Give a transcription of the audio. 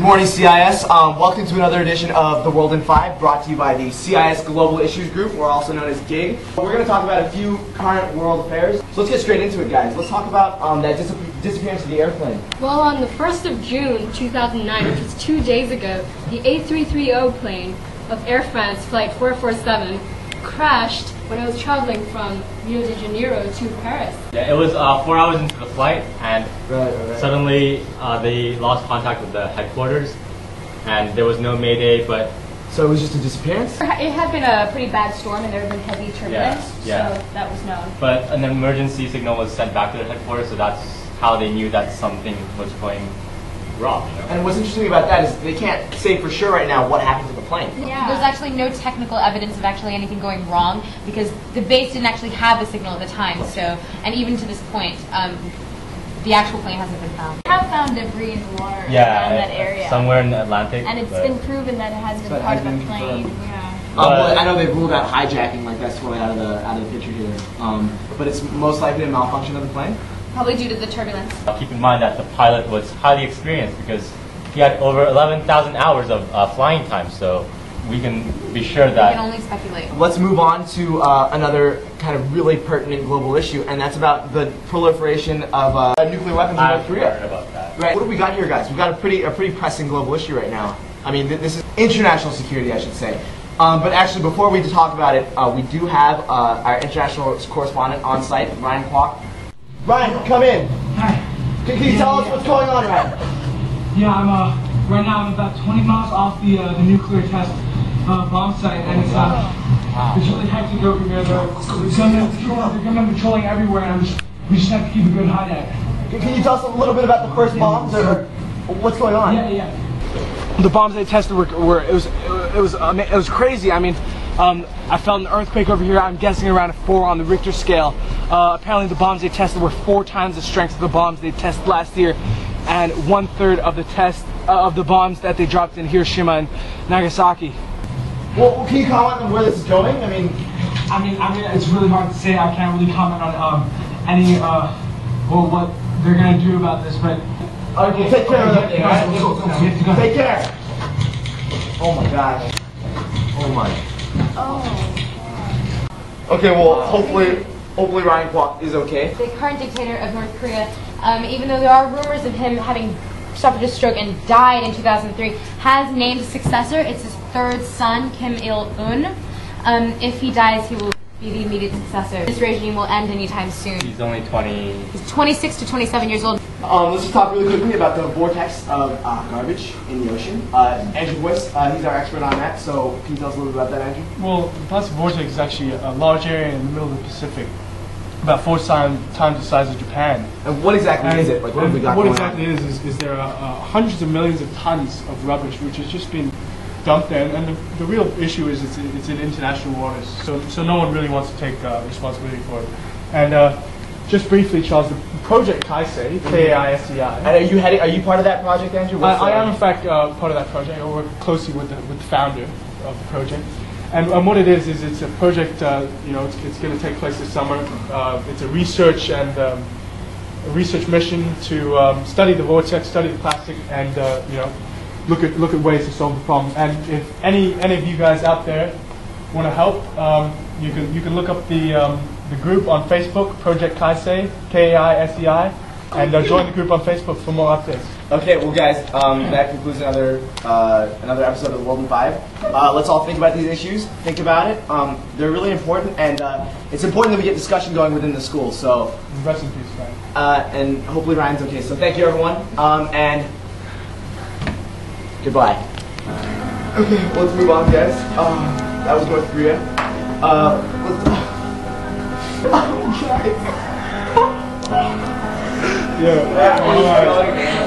Good morning, CIS. Welcome to another edition of The World in 5, brought to you by the CIS Global Issues Group, or also known as GIG. We're going to talk about a few current world affairs. So let's get straight into it, guys. Let's talk about that disappearance of the airplane. Well, on the 1st of June 2009, which was 2 days ago, the A330 plane of Air France Flight 447 crashed when I was traveling from Rio de Janeiro to Paris. Yeah, it was 4 hours into the flight, and suddenly they lost contact with the headquarters, and there was no mayday. But so it was just a disappearance? It had been a pretty bad storm, and there had been heavy turbulence, so that was known. But an emergency signal was sent back to their headquarters, so that's how they knew that something was going wrong. You know? And what's interesting about that is they can't say for sure right now what happened to the plane. Yeah. There's actually no technical evidence of actually anything going wrong because the base didn't actually have the signal at the time. So, and even to this point, the actual plane hasn't been found. We have found debris in the water around that area. Somewhere in the Atlantic. And it's been proven that it has been part of a plane. Yeah. Well, I know they've ruled out hijacking, like that's totally out of the picture here. But it's most likely a malfunction of the plane? Probably due to the turbulence. Keep in mind that the pilot was highly experienced because he had over 11,000 hours of flying time, so we can be sure that... We can only speculate. Let's move on to another kind of really pertinent global issue, and that's about the proliferation of nuclear weapons in North Korea. I've heard about that. Right. What do we got here, guys? We've got a pretty pressing global issue right now. I mean, this is international security, I should say. But actually, before we talk about it, we do have our international correspondent on site, Ryan Kwok. Ryan, come in. Hi. Can you tell us what's going on, Ryan? Yeah, right now I'm about 20 miles off the nuclear test bomb site, and it's really hectic over here. They're gunmen patrolling everywhere, and we just have to keep a good eye on it. Can you tell us a little bit about the first bombs, or what's going on? Yeah. The bombs they tested it was crazy. I mean, I felt an earthquake over here. I'm guessing around a 4 on the Richter scale. Apparently the bombs they tested were 4 times the strength of the bombs they tested last year, and 1/3 of the test of the bombs that they dropped in Hiroshima and Nagasaki. Well, can you comment on where this is going? I mean, it's really hard to say. I can't really comment on what they're gonna do about this, but okay, take care of that thing. Right? Take care. Oh my gosh. Oh my. Okay, well, hopefully Ryan Kwok is okay. The current dictator of North Korea, even though there are rumors of him having suffered a stroke and died in 2003, has named a successor. It's his 3rd son, Kim Il-un. If he dies, he will be the immediate successor. This regime will end anytime soon. He's only 20... He's 26 to 27 years old. Let's just talk really quickly about the vortex of garbage in the ocean. Andrew Boyce, he's our expert on that, so can you tell us a little bit about that, Andrew? Well, the plastic vortex is actually a large area in the middle of the Pacific, about 4 times the size of Japan. And what exactly is it? Like, what have we got what going exactly on? is there are hundreds of millions of tons of rubbish which has just been dumped there, and the real issue is it's in international waters, so no one really wants to take responsibility for it. And just briefly, Charles, the project Kaisei, K-A-I-S-E-I. And are you part of that project, Andrew? I am in fact part of that project. I work closely with the founder of the project. And what it is it's a project. It's going to take place this summer. It's a research mission to study the vortex, study the plastic, and look at ways to solve the problem. And if any of you guys out there want to help, you can look up the group on Facebook, Project Kaisei, K-A-I-S-E-I, and join the group on Facebook for more updates. Okay, well, guys, that concludes another episode of The World in 5. Let's all think about these issues. Think about it. They're really important, and it's important that we get discussion going within the school. So, rest in peace, Ryan. And hopefully Ryan's okay. So, thank you, everyone, and goodbye. Okay, let's move on, guys. That was North Korea. Yeah.